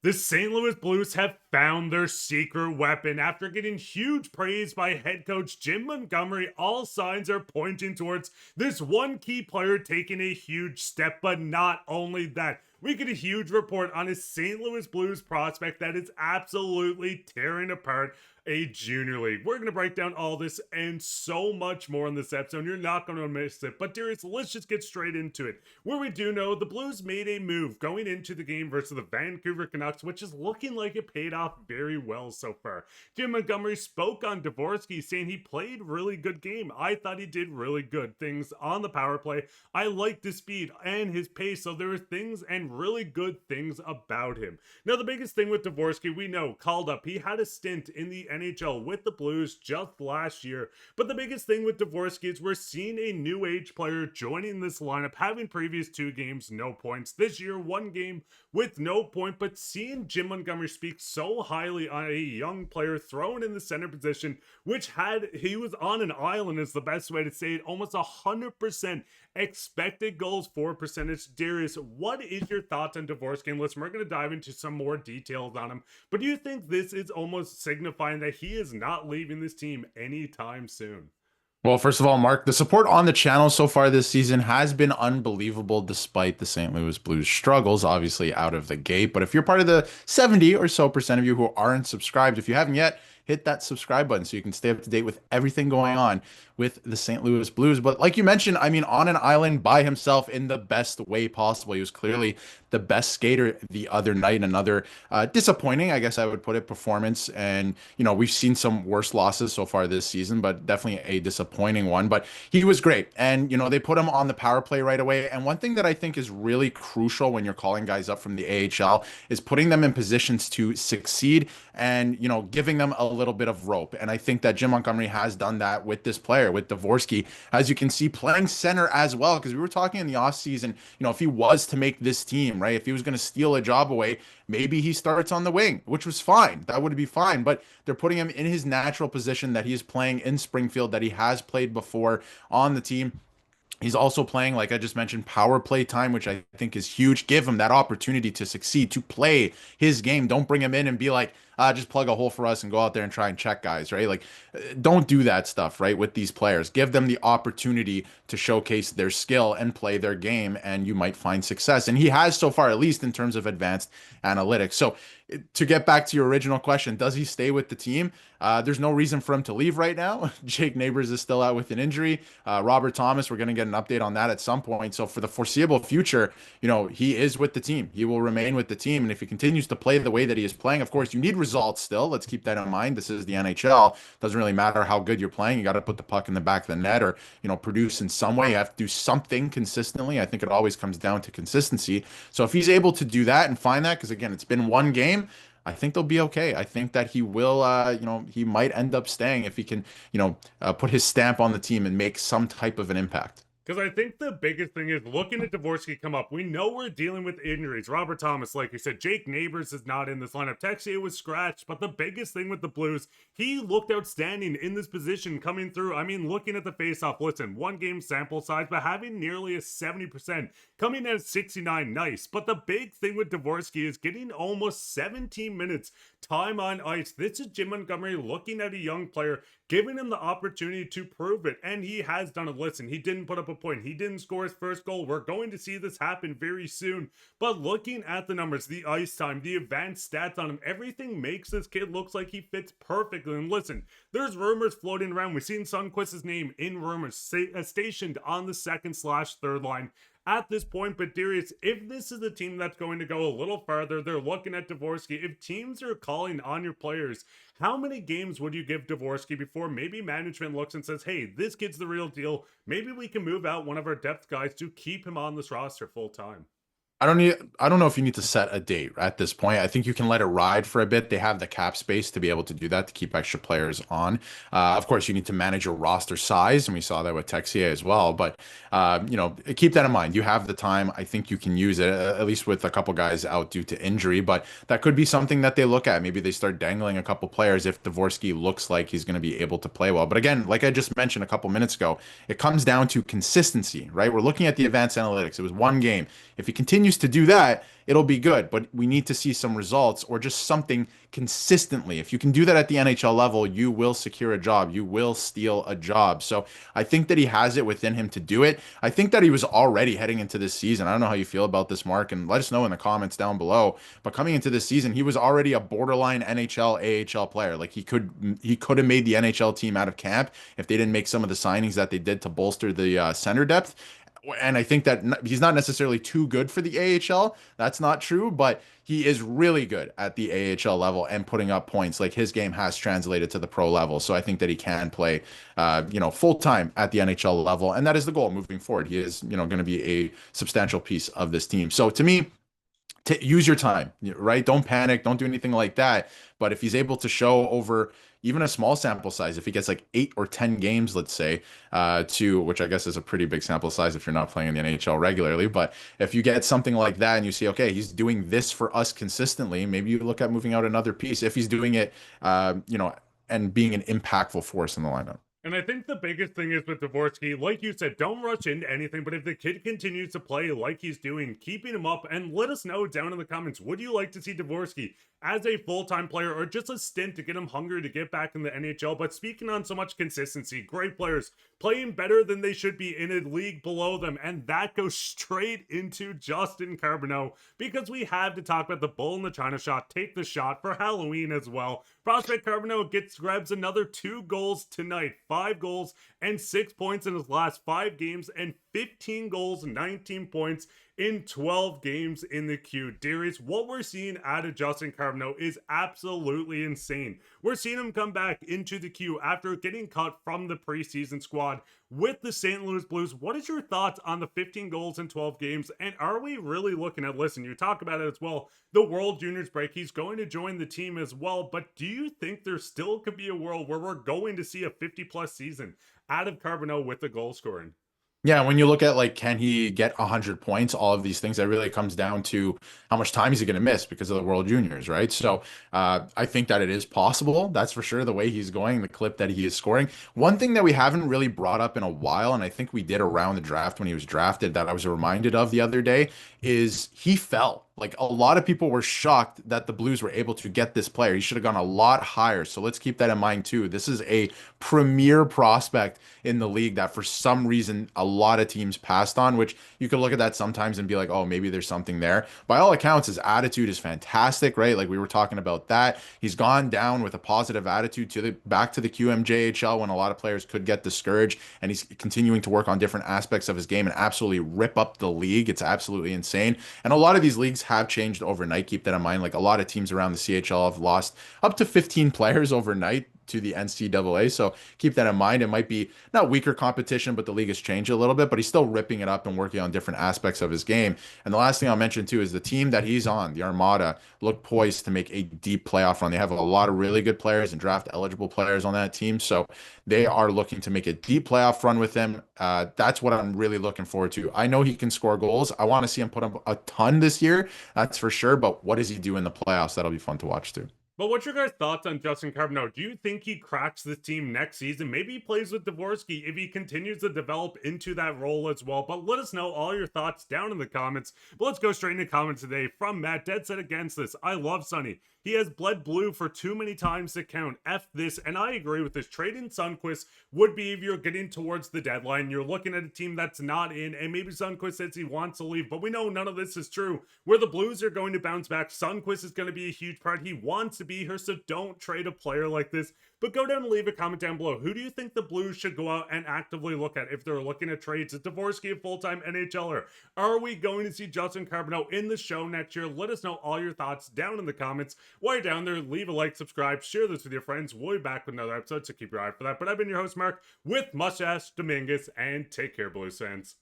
The St. Louis Blues have found their secret weapon. After getting huge praise by head coach Jim Montgomery, all signs are pointing towards this one key player taking a huge step. But not only that, we get a huge report on a St. Louis Blues prospect that is absolutely tearing apart a junior league. We're going to break down all this and so much more in this episode. You're not going to miss it. But Darius, let's just get straight into it. Where we do know the Blues made a move going into the game versus the Vancouver Canucks, which is looking like it paid off very well so far. Jim Montgomery spoke on Dvorsky, saying he played really good game. I thought he did really good things on the power play. I liked his speed and his pace, so there were things and really good things about him. Now, the biggest thing with Dvorsky, we know, called up. He had a stint in the NHL with the Blues just last year. But the biggest thing with Dvorsky is we're seeing a new age player joining this lineup, having previous 2 games, no points. This year, 1 game with no point, but seeing Jim Montgomery speak so highly on a young player thrown in the center position, which he was on an island is the best way to say it, almost 100% expected goals for percentage. Darius, what is your thoughts on Dvorsky? And listen, we're going to dive into some more details on him, but do you think this is almost signifying that he is not leaving this team anytime soon? Well, first of all, Mark, the support on the channel so far this season has been unbelievable despite the St. Louis Blues struggles, obviously out of the gate. But if you're part of the 70 or so percent of you who aren't subscribed, if you haven't yet, hit that subscribe button so you can stay up to date with everything going on with the St. Louis Blues. But like you mentioned, I mean, on an island by himself in the best way possible. He was clearly the best skater the other night. Another disappointing, I guess I would put it, performance. And, we've seen some worse losses so far this season, but definitely a disappointing one. But he was great. And, they put him on the power play right away. And one thing that I think is really crucial when you're calling guys up from the AHL is putting them in positions to succeed and, giving them a little bit of rope. And I think that Jim Montgomery has done that with this player, with Dvorsky, as you can see, playing center as well. Because we were talking in the offseason, if he was to make this team, right, if he was going to steal a job away, maybe he starts on the wing, which was fine. That would be fine. But they're putting him in his natural position that he is playing in Springfield, that he has played before on the team. He's also playing, like I just mentioned, power play time, which I think is huge. Give him that opportunity to succeed, to play his game. Don't bring him in and be like, just plug a hole for us and go out there and try and check guys, right? Like, don't do that stuff, right, with these players. Give them the opportunity to showcase their skill and play their game, and you might find success. And he has so far, at least in terms of advanced analytics. So, to get back to your original question, does he stay with the team? There's no reason for him to leave right now. Jake Neighbors is still out with an injury. Robert Thomas, we're going to get an update on that at some point. So for the foreseeable future, he is with the team. He will remain with the team. And if he continues to play the way that he is playing, of course, you need results still. Let's keep that in mind. This is the NHL. Doesn't really matter how good you're playing. You got to put the puck in the back of the net or, produce in some way. You have to do something consistently. I think it always comes down to consistency. So if he's able to do that and find that, because again, it's been 1 game, I think they'll be okay. I think that he will, he might end up staying if he can, put his stamp on the team and make some type of an impact. Because I think the biggest thing is looking at Dvorsky come up. We know we're dealing with injuries. Robert Thomas, like you said, Jake Neighbors is not in this lineup. Texier was scratched. But the biggest thing with the Blues, he looked outstanding in this position coming through. I mean, looking at the faceoff, listen, 1 game sample size, but having nearly a 70%, coming in at 69, nice. But the big thing with Dvorsky is getting almost 17 minutes time on ice. This is Jim Montgomery looking at a young player, giving him the opportunity to prove it. And he has done it. Listen, he didn't put up a point. He didn't score his first goal. We're going to see this happen very soon. But looking at the numbers, the ice time, the advanced stats on him, everything makes this kid looks like he fits perfectly. And listen, there's rumors floating around. We've seen Sundqvist's name in rumors stationed on the second/third line at this point. But Darius, if this is a team that's going to go a little farther, they're looking at Dvorsky. If teams are calling on your players, how many games would you give Dvorsky before maybe management looks and says, hey, this kid's the real deal. Maybe we can move out one of our depth guys to keep him on this roster full time? I don't know if you need to set a date at this point. I think you can let it ride for a bit. They have the cap space to be able to do that, to keep extra players on. Of course, you need to manage your roster size, and we saw that with Texier as well. But keep that in mind. You have the time. I think you can use it, at least with a couple guys out due to injury. But that could be something that they look at. Maybe they start dangling a couple players if Dvorsky looks like he's going to be able to play well. But again, like I just mentioned a couple minutes ago, it comes down to consistency, right? We're looking at the advanced analytics. It was 1 game. If he continues continues to do that, it'll be good. But we need to see some results or just something consistently. If you can do that at the NHL level, you will secure a job. You will steal a job. So I think that he has it within him to do it. I think that he was already heading into this season. I don't know how you feel about this, Mark, and let us know in the comments down below. But coming into this season, he was already a borderline NHL, AHL player. Like he could have made the NHL team out of camp if they didn't make some of the signings that they did to bolster the center depth. And I think that he's not necessarily too good for the AHL. That's not true, but he is really good at the AHL level and putting up points. Like his game has translated to the pro level. So I think that he can play, full time at the NHL level. And that is the goal moving forward. He is, going to be a substantial piece of this team. So to me, use your time, right? Don't panic. Don't do anything like that. But if he's able to show over even a small sample size, if he gets like 8 or 10 games, let's say, which I guess is a pretty big sample size if you're not playing in the NHL regularly. But if you get something like that and you see, okay, he's doing this for us consistently, maybe you look at moving out another piece if he's doing it, and being an impactful force in the lineup. And I think the biggest thing is with Dvorsky, like you said, don't rush into anything, but if the kid continues to play like he's doing, keeping him up, and let us know down in the comments, would you like to see Dvorsky as a full-time player or just a stint to get him hungry to get back in the NHL? But speaking on so much consistency, great players playing better than they should be in a league below them, and that goes straight into Justin Carbonneau, because we have to talk about the bull in the China shot, take the shot for Halloween as well. Prospect Carbonneau grabs another 2 goals tonight, 5 goals and 6 points in his last 5 games, and 15 goals, 19 points in 12 games in the queue. Darius, what we're seeing out of Justin Carbonneau is absolutely insane. We're seeing him come back into the queue after getting cut from the preseason squad with the St. Louis Blues. What is your thoughts on the 15 goals in 12 games? And are we really looking at, listen, you talk about it as well, the World Juniors break, he's going to join the team as well, but do you think there still could be a world where we're going to see a 50-plus season out of Carbonneau with the goal scoring? Yeah, when you look at like, can he get 100 points, all of these things, that really comes down to how much time is he going to miss because of the World Juniors, right? So I think that it is possible. That's for sure. The way he's going, the clip that he is scoring. One thing that we haven't really brought up in a while, and I think we did around the draft when he was drafted, that I was reminded of the other day, is he fell. Like a lot of people were shocked that the Blues were able to get this player. He should have gone a lot higher. So let's keep that in mind too. This is a premier prospect in the league that for some reason a lot of teams passed on, which you could look at that sometimes and be like, oh, maybe there's something there. By all accounts, his attitude is fantastic, right? Like we were talking about that. He's gone down with a positive attitude back to the QMJHL when a lot of players could get discouraged, and he's continuing to work on different aspects of his game and absolutely rip up the league. It's absolutely insane. And a lot of these leagues have changed overnight. Keep that in mind. Like a lot of teams around the CHL have lost up to 15 players overnight to the NCAA. So keep that in mind. It might be not weaker competition, but the league has changed a little bit, but he's still ripping it up and working on different aspects of his game. And the last thing I'll mention too is the team that he's on, the Armada, look poised to make a deep playoff run. They have a lot of really good players and draft eligible players on that team. So they are looking to make a deep playoff run with him. That's what I'm really looking forward to. I know he can score goals. I want to see him put up a ton this year. That's for sure. But what does he do in the playoffs? That'll be fun to watch too. But what's your guys' thoughts on Justin Carbonneau? Do you think he cracks this team next season? Maybe he plays with Dvorsky if he continues to develop into that role as well. But let us know all your thoughts down in the comments. But let's go straight into comments today from Matt. Dead set against this. I love Sonny. He has bled blue for too many times to count. F this. And I agree with this. Trading Sundqvist would be if you're getting towards the deadline. You're looking at a team that's not in. And maybe Sundqvist says he wants to leave. But we know none of this is true. Where the Blues are going to bounce back, Sundqvist is going to be a huge part. He wants to be here. So don't trade a player like this. But go down and leave a comment down below. Who do you think the Blues should go out and actively look at if they're looking at trades? Is Dvorsky a full-time NHLer? Are we going to see Justin Carbonneau in the show next year? Let us know all your thoughts down in the comments. While you're down there, leave a like, subscribe, share this with your friends. We'll be back with another episode, so keep your eye out for that. But I've been your host, Mark, with Mustache Domingues, and take care, Blues fans.